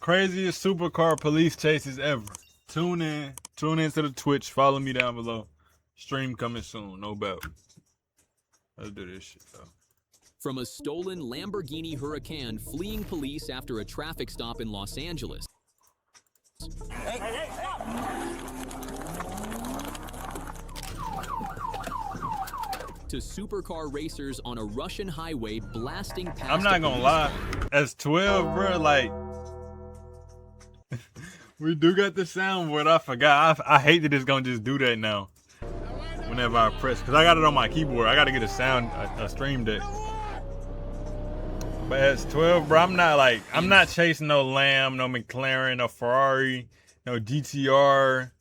Craziest supercar police chases ever. Tune into the Twitch. Follow me down below. Stream coming soon, no doubt. Let's do this shit though. From a stolen Lamborghini Huracan fleeing police after a traffic stop in Los Angeles. Hey, stop! To supercar racers on a Russian highway blasting past. I'm not gonna lie. As 12, bro, like we do got the soundboard. I forgot. I hate that it's gonna just do that now. Whenever I press, because I got it on my keyboard. I gotta get a stream deck. But as 12, bro, I'm not chasing no Lamb, no McLaren, no Ferrari, no GTR,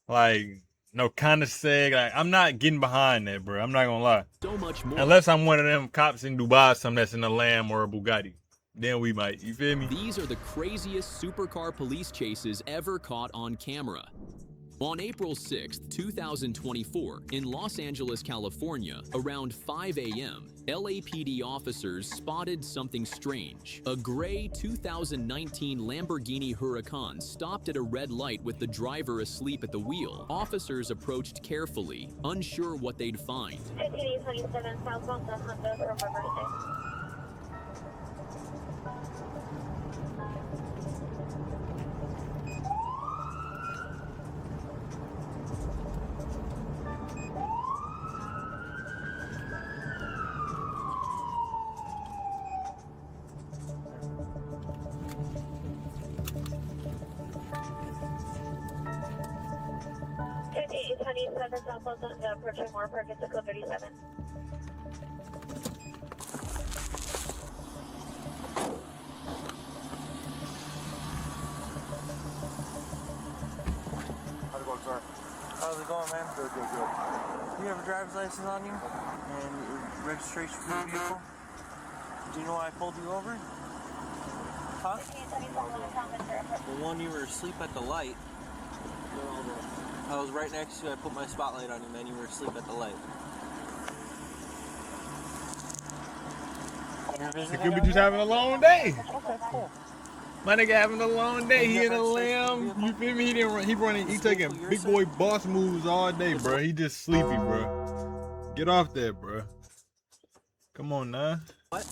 like no Koenigsegg. Like, I'm not getting behind that, bro. I'm not gonna lie. So much more. Unless I'm one of them cops in Dubai, some that's in a Lamb or a Bugatti. Then we might, you feel me? These are the craziest supercar police chases ever caught on camera. On April 6, 2024, in Los Angeles, California, around 5 a.m., LAPD officers spotted something strange. A gray 2019 Lamborghini Huracan stopped at a red light with the driver asleep at the wheel. Officers approached carefully, unsure what they'd find. 5827 southbound, the Honda from Riverside. Approaching more park at Code 37. How's it going, man? Good. Do you have a driver's license on you? And registration for your vehicle? Do you know why I pulled you over? Huh? The one you were asleep at the light. I was right next to you. I put my spotlight on you, man. You were asleep at the light. You could be just having a long day. Okay, cool. My nigga having a long day. He in a Lamb. You feel me? He taking big boy boss moves all day, bro. He just sleepy, bro. Get off that, bro. Come on now. What?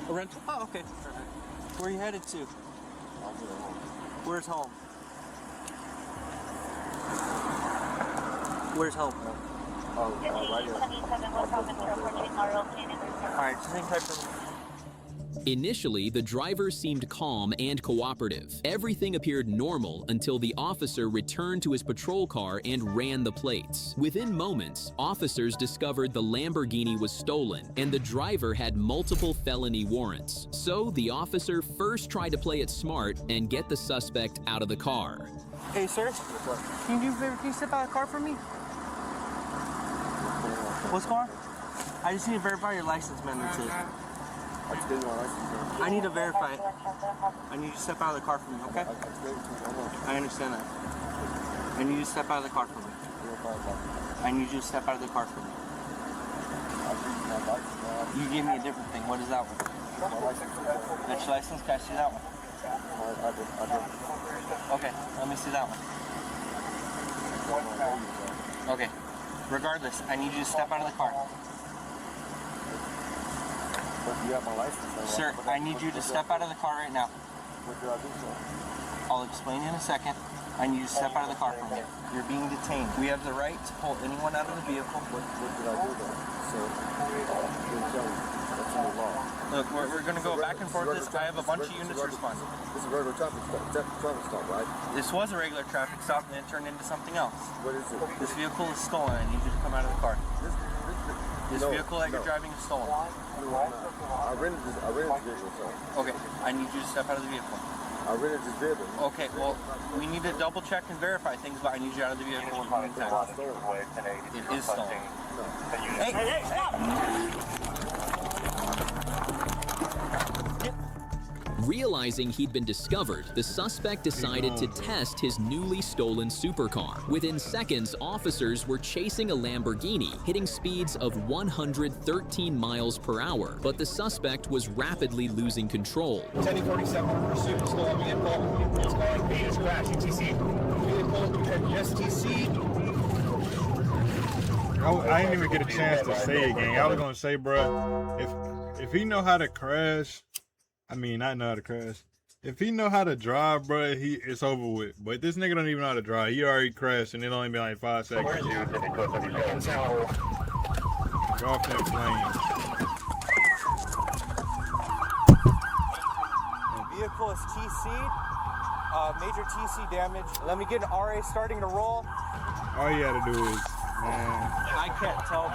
A rental? Oh, okay. Where are you headed to? Where's home? Where's home? Right here. Alright, just hang tight for me. Initially, the driver seemed calm and cooperative. Everything appeared normal until the officer returned to his patrol car and ran the plates. Within moments, officers discovered the Lamborghini was stolen and the driver had multiple felony warrants. So the officer first tried to play it smart and get the suspect out of the car. Hey, sir. Can you do a favor? Can you step out of the car for me? What's going on? I just need to verify your license, man. That's it. I need to verify it. I need you to step out of the car for me, okay? I understand that. I need you to step out of the car for me. I need you to step out of the car for me. You gave me a different thing. What is that one? That's your license? Can I see that one? Okay, let me see that one. Okay. Regardless, I need you to step out of the car. You have my license. Sir, I need you to step out of the car right now. What did I do, sir? I'll explain in a second. I need you to step out of the car from me. You're being detained. We have the right to pull anyone out of the vehicle. What did I do, though? So, that's in the law. Look, we're going to go back and forth this. I have a bunch of units responding. This is a regular traffic stop, right? This was a regular traffic stop and then it turned into something else. What is it? This vehicle is stolen. I need you to come out of the car. This vehicle that you're driving is stolen. No, I rented this vehicle, sir. Okay, I need you to step out of the vehicle. I rented this vehicle. Okay, well, we need to double check and verify things, but I need you out of the vehicle in the meantime. It is stolen. No. Hey, stop! Realizing he'd been discovered, the suspect decided to test his newly stolen supercar. Within seconds, officers were chasing a Lamborghini, hitting speeds of 113 miles per hour, but the suspect was rapidly losing control. 1047 pursuit, still on vehicle. It's going B is crash, ETC. Vehicle, STC. I didn't even get a chance to say it, gang. I was gonna say, bro, if he know how to crash, I mean, I know how to crash. If he know how to drive, bro, it's over with. But this nigga don't even know how to drive. He already crashed, and it only been like 5 seconds. Where are you? Go off that plane. Vehicle is TC'd. Major TC damage. Let me get an RA starting to roll. All you gotta do is, man. I can't tell.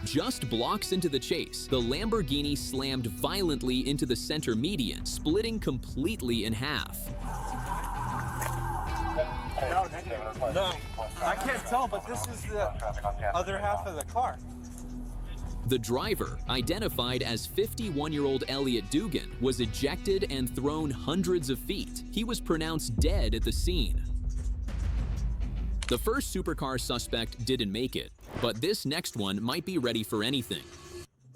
Just blocks into the chase, the Lamborghini slammed violently into the center median, splitting completely in half. No, I can't tell, but this is the other half of the car. The driver, identified as 51-year-old Elliot Dugan, was ejected and thrown hundreds of feet. He was pronounced dead at the scene. The first supercar suspect didn't make it, but this next one might be ready for anything.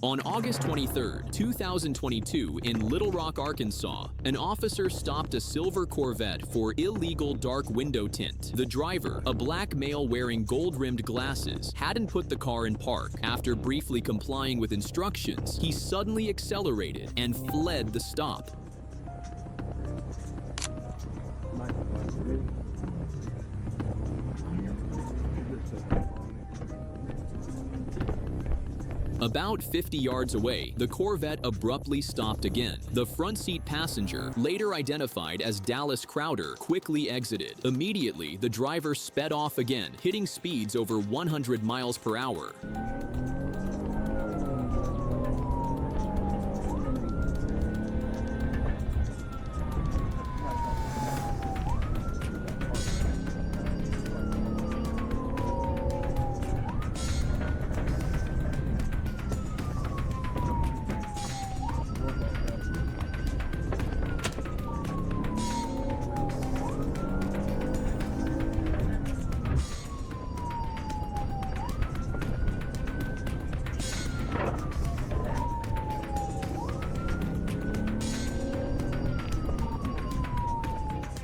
On August 23, 2022, in Little Rock, Arkansas, an officer stopped a silver Corvette for illegal dark window tint. The driver, a black male wearing gold-rimmed glasses, hadn't put the car in park. After briefly complying with instructions, he suddenly accelerated and fled the stop. About 50 yards away, the Corvette abruptly stopped again. The front seat passenger, later identified as Dallas Crowder, quickly exited. Immediately, the driver sped off again, hitting speeds over 100 miles per hour.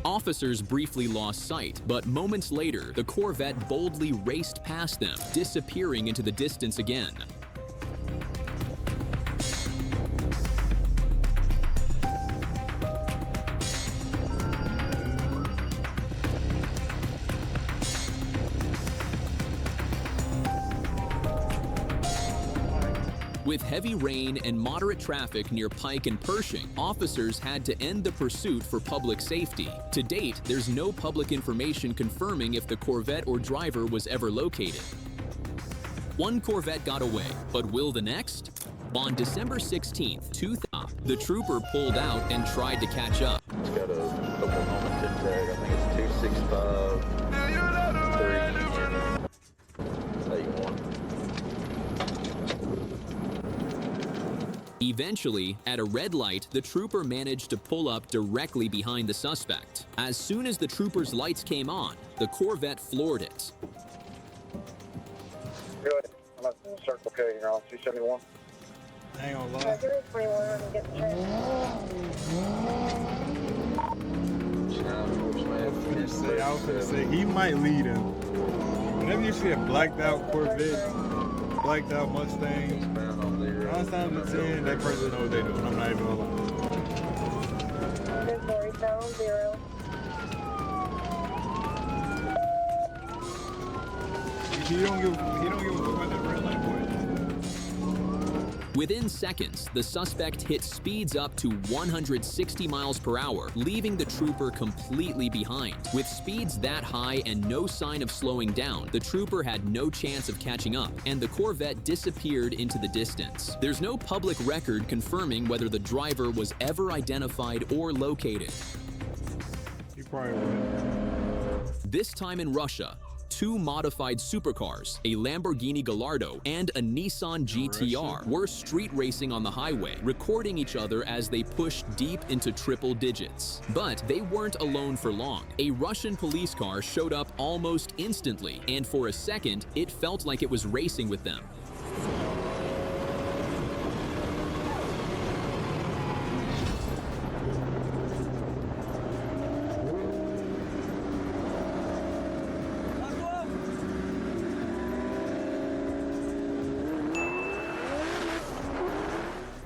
Officers briefly lost sight, but moments later, the Corvette boldly raced past them, disappearing into the distance again. With heavy rain and moderate traffic near Pike and Pershing, officers had to end the pursuit for public safety. To date, there's no public information confirming if the Corvette or driver was ever located. One Corvette got away, but will the next? On December 16th, 2000, the trooper pulled out and tried to catch up. It's got a couple moments in tag. I think it's 265, 381. Eventually, at a red light, the trooper managed to pull up directly behind the suspect. As soon as the trooper's lights came on, the Corvette floored it. Good. I'm at Circle K here on 271. I ain't gonna lie. I was gonna say, he might lead him. Whenever you see a blacked out Corvette, blacked out Mustang, 9 times out of 10, that person knows what they're doing. I'm not even gonna lie. He don't give a fuck about that red light, boy. Within seconds, the suspect hit speeds up to 160 miles per hour, leaving the trooper completely behind. With speeds that high and no sign of slowing down, the trooper had no chance of catching up, and the Corvette disappeared into the distance. There's no public record confirming whether the driver was ever identified or located. He probably would. This time in Russia, two modified supercars, a Lamborghini Gallardo and a Nissan GTR, were street racing on the highway, recording each other as they pushed deep into triple digits. But they weren't alone for long. A Russian police car showed up almost instantly, and for a second, it felt like it was racing with them.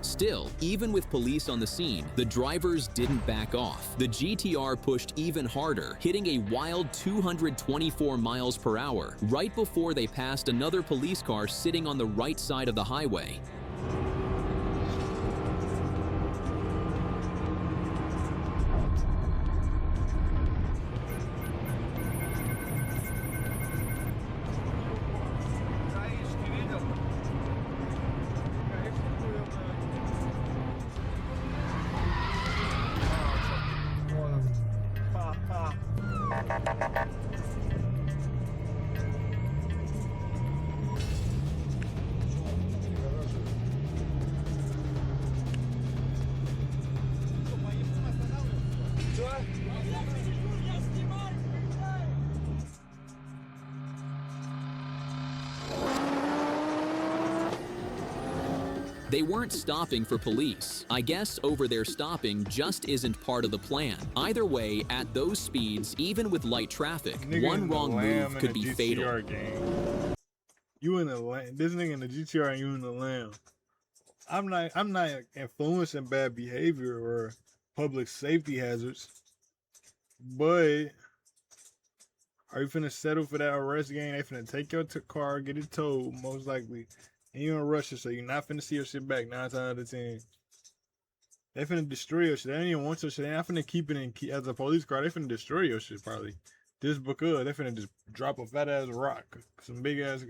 Still, even with police on the scene, the drivers didn't back off. The GTR pushed even harder, hitting a wild 224 miles per hour, right before they passed another police car sitting on the right side of the highway. They weren't stopping for police. I guess over there stopping just isn't part of the plan. Either way, at those speeds, even with light traffic, one wrong move could be fatal. You in the Lamb, this nigga in the GTR and you in the Lamb. I'm not influencing bad behavior or public safety hazards, but are you finna settle for that arrest gang? They finna take your car, get it towed, most likely. And you in Russia, so you're not finna see your shit back 9 times out of 10. They finna destroy your shit. They don't even want your shit. They're not finna keep it in as a police car. They finna destroy your shit probably. Just because they finna just drop a fat ass rock, some big ass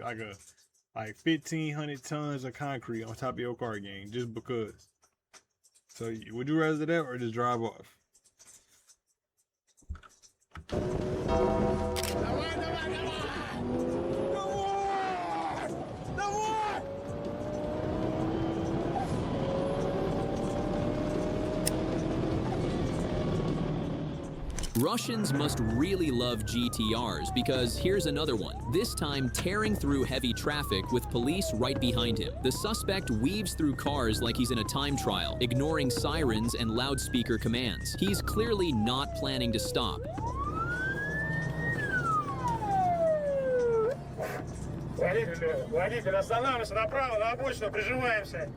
like 1,500 tons of concrete on top of your car, gang, just because. So would you rather that or just drive off? Russians must really love GTRs because here's another one, this time tearing through heavy traffic with police right behind him. The suspect weaves through cars like he's in a time trial, ignoring sirens and loudspeaker commands. He's clearly not planning to stop. Водитель, останавливайся направо, на обочину, прижимаемся.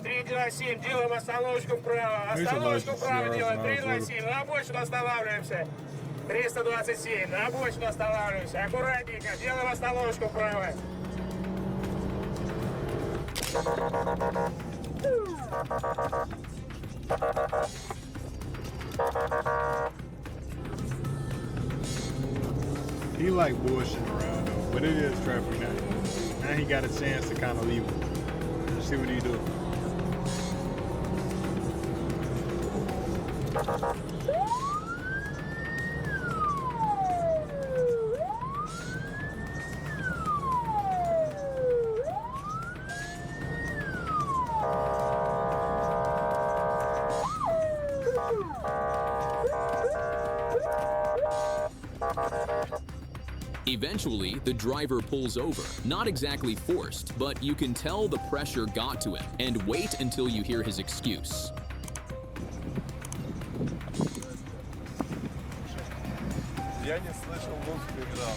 327, делаем остановочку вправо. Остановочку вправо делаем. 327, на обочину останавливаемся. 327, на обочину останавливаемся. Аккуратненько, делаем остановочку вправо. He like bullshitting around though, but it is traffic now. Now he got a chance to kind of leave him. Let's see what he do. Eventually, the driver pulls over. Not exactly forced, but you can tell the pressure got to him. And wait until you hear his excuse. Я не слышал музыку, играл.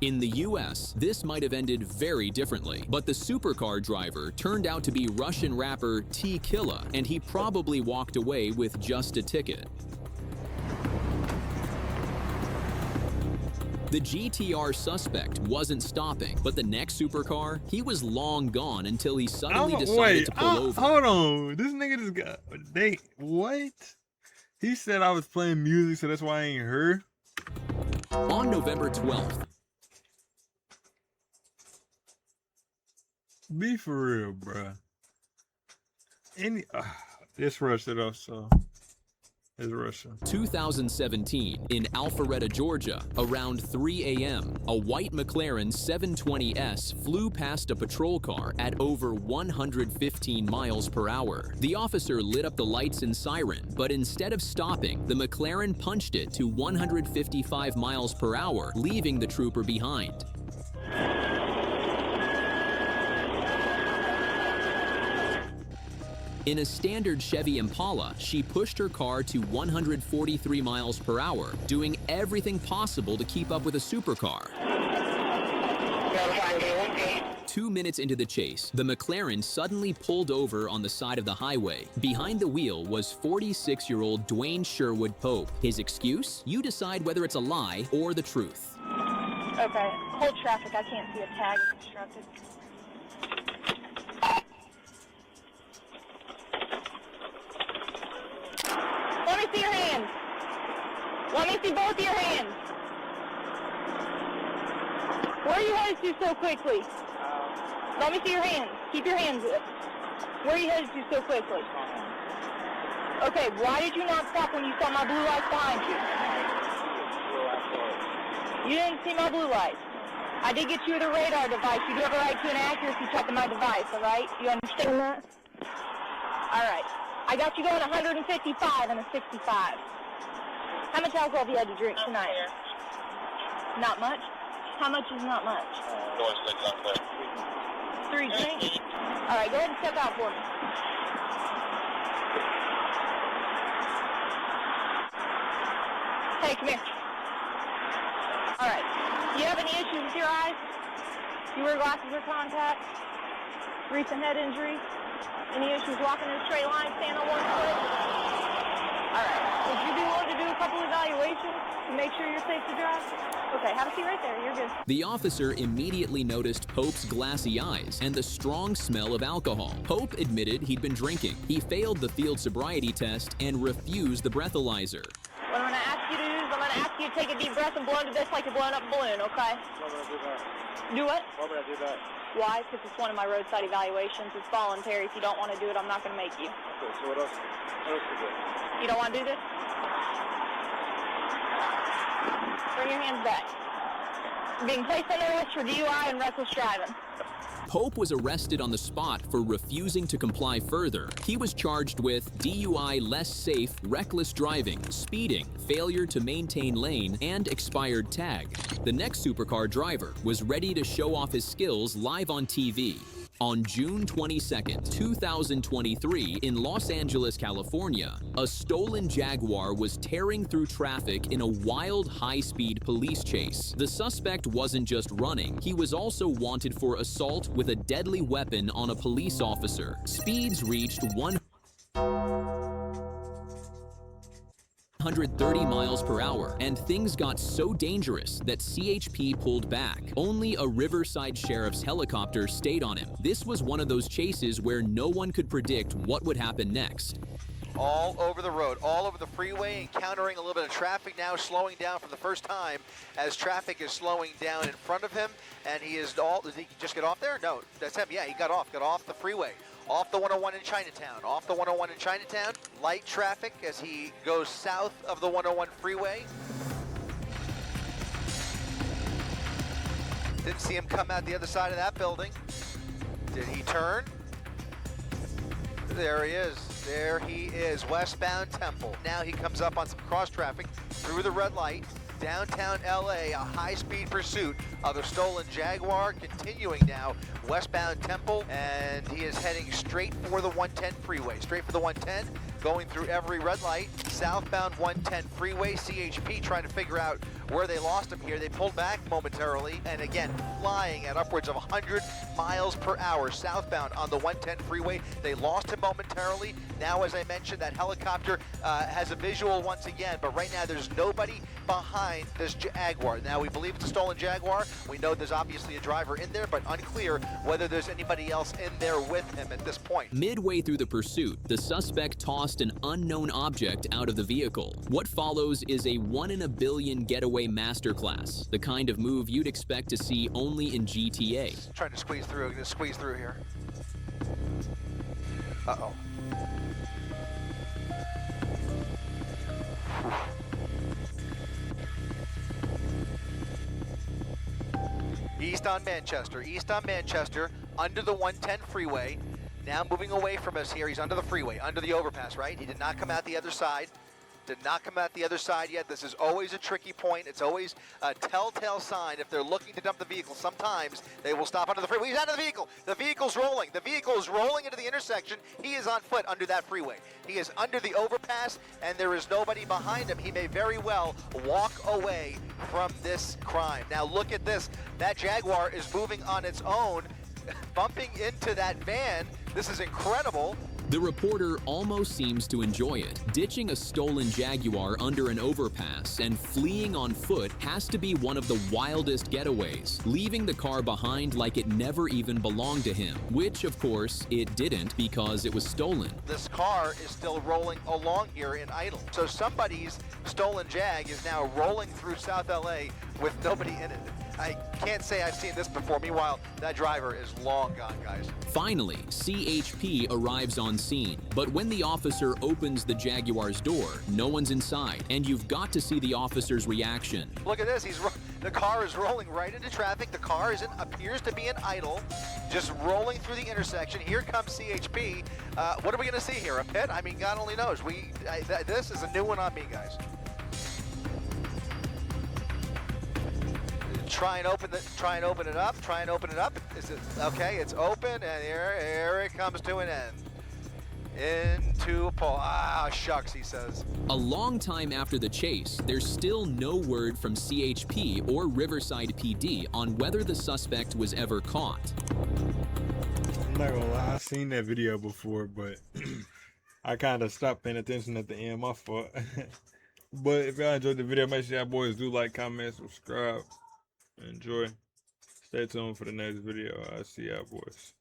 In the US, this might have ended very differently, but the supercar driver turned out to be Russian rapper T-Killa, and he probably walked away with just a ticket. The GTR suspect wasn't stopping, but the next supercar, he was long gone until he suddenly decided to pull over. Hold on. This nigga just got... What? He said I was playing music, so that's why I ain't heard. On November 12th, be for real, bruh. This rushed it off, so it's Russia. 2017, in Alpharetta, Georgia, around 3 a.m., a white McLaren 720S flew past a patrol car at over 115 miles per hour. The officer lit up the lights and siren, but instead of stopping, the McLaren punched it to 155 miles per hour, leaving the trooper behind. In a standard Chevy Impala, she pushed her car to 143 miles per hour, doing everything possible to keep up with a supercar. 2 minutes into the chase, the McLaren suddenly pulled over on the side of the highway. Behind the wheel was 46-year-old Dwayne Sherwood Pope. His excuse? You decide whether it's a lie or the truth. Okay, hold traffic. I can't see a tag constructed. Let me see your hands. Let me see both your hands. Where are you headed to so quickly? Let me see your hands. Keep your hands up. Where are you headed to so quickly? Okay, why did you not stop when you saw my blue lights behind you? You didn't see my blue lights. I did get you with a radar device. You do have a right to an accuracy check on my device, all right? You understand that? All right. I got you going 155 and a 65. How much alcohol have you had to drink tonight? Not much? How much is not much? 3 drinks? All right, go ahead and step out for me. Hey, come here. All right. Do you have any issues with your eyes? Do you wear glasses or contacts? Recent head injuries? Any issues walking in a straight line, stand on one foot? All right. Would you be willing to do a couple evaluations to make sure you're safe to drive? Okay, have a seat right there. You're good. The officer immediately noticed Pope's glassy eyes and the strong smell of alcohol. Pope admitted he'd been drinking. He failed the field sobriety test and refused the breathalyzer. What I'm going to ask you to do is I'm going to ask you to take a deep breath and blow into this like you're blowing up a balloon, okay? Why would I do that? Do what? Why would I do that? Why? Because it's one of my roadside evaluations. It's voluntary. If you don't want to do it, I'm not going to make you. Okay, so what else to do? You don't want to do this? Bring your hands back. You're being placed under arrest for DUI and reckless driving. Pope was arrested on the spot for refusing to comply further. He was charged with DUI, less safe, reckless driving, speeding, failure to maintain lane, and expired tag. The next supercar driver was ready to show off his skills live on TV. On June 22, 2023, in Los Angeles, California, a stolen Jaguar was tearing through traffic in a wild, high-speed police chase. The suspect wasn't just running, he was also wanted for assault with a deadly weapon on a police officer. Speeds reached 130 miles per hour, and things got so dangerous that CHP pulled back. Only a Riverside Sheriff's helicopter stayed on him. This was one of those chases where no one could predict what would happen next. All over the road, all over the freeway, encountering a little bit of traffic now, slowing down for the first time as traffic is slowing down in front of him, and he is did he just get off there? No, that's him. Yeah, he got off the freeway. Off the 101 in Chinatown, off the 101 in Chinatown. Light traffic as he goes south of the 101 freeway. Didn't see him come out the other side of that building. Did he turn? There he is. There he is, westbound Temple. Now he comes up on some cross traffic through the red light. Downtown LA, a high-speed pursuit of the stolen Jaguar, continuing now westbound Temple, and he is heading straight for the 110 freeway. Straight for the 110. going through every red light. Southbound 110 freeway, CHP trying to figure out where they lost him here. They pulled back momentarily, and again, flying at upwards of 100 miles per hour southbound on the 110 freeway. They lost him momentarily. Now, as I mentioned, that helicopter has a visual once again, but right now there's nobody behind this Jaguar. Now, we believe it's a stolen Jaguar. We know there's obviously a driver in there, but unclear whether there's anybody else in there with him at this point. Midway through the pursuit, the suspect tossed an unknown object out of the vehicle. What follows is a 1 in a billion getaway masterclass, the kind of move you'd expect to see only in GTA. Trying to squeeze through, gonna squeeze through here. Uh-oh. East on Manchester, under the 110 freeway. Now moving away from us here. He's under the freeway, under the overpass, right? He did not come out the other side. Did not come out the other side yet. This is always a tricky point. It's always a telltale sign. If they're looking to dump the vehicle, sometimes they will stop under the freeway. He's out of the vehicle. The vehicle's rolling. The vehicle is rolling into the intersection. He is on foot under that freeway. He is under the overpass, and there is nobody behind him. He may very well walk away from this crime. Now look at this. That Jaguar is moving on its own, bumping into that van. This is incredible. The reporter almost seems to enjoy it. Ditching a stolen Jaguar under an overpass and fleeing on foot has to be one of the wildest getaways, leaving the car behind like it never even belonged to him, which of course it didn't because it was stolen. This car is still rolling along here in idle. So somebody's stolen Jag is now rolling through South LA with nobody in it. I can't say I've seen this before. Meanwhile, that driver is long gone, guys. Finally, CHP arrives on scene, but when the officer opens the Jaguar's door, no one's inside, and you've got to see the officer's reaction. Look at this. The car is rolling right into traffic. The car appears to be in idle, just rolling through the intersection. Here comes CHP. What are we going to see here? A pit? I mean, God only knows. This is a new one on me, guys. Try and open it up. Is it okay? It's open, and here it comes to an end. Into a pole. Ah, shucks, he says. A long time after the chase, there's still no word from CHP or Riverside PD on whether the suspect was ever caught. I'm not gonna lie, I've seen that video before, but I kind of stopped paying attention at the end. My fault. But if y'all enjoyed the video, make sure y'all boys do like, comment, subscribe. Enjoy. Stay tuned for the next video. I'll see y'all boys.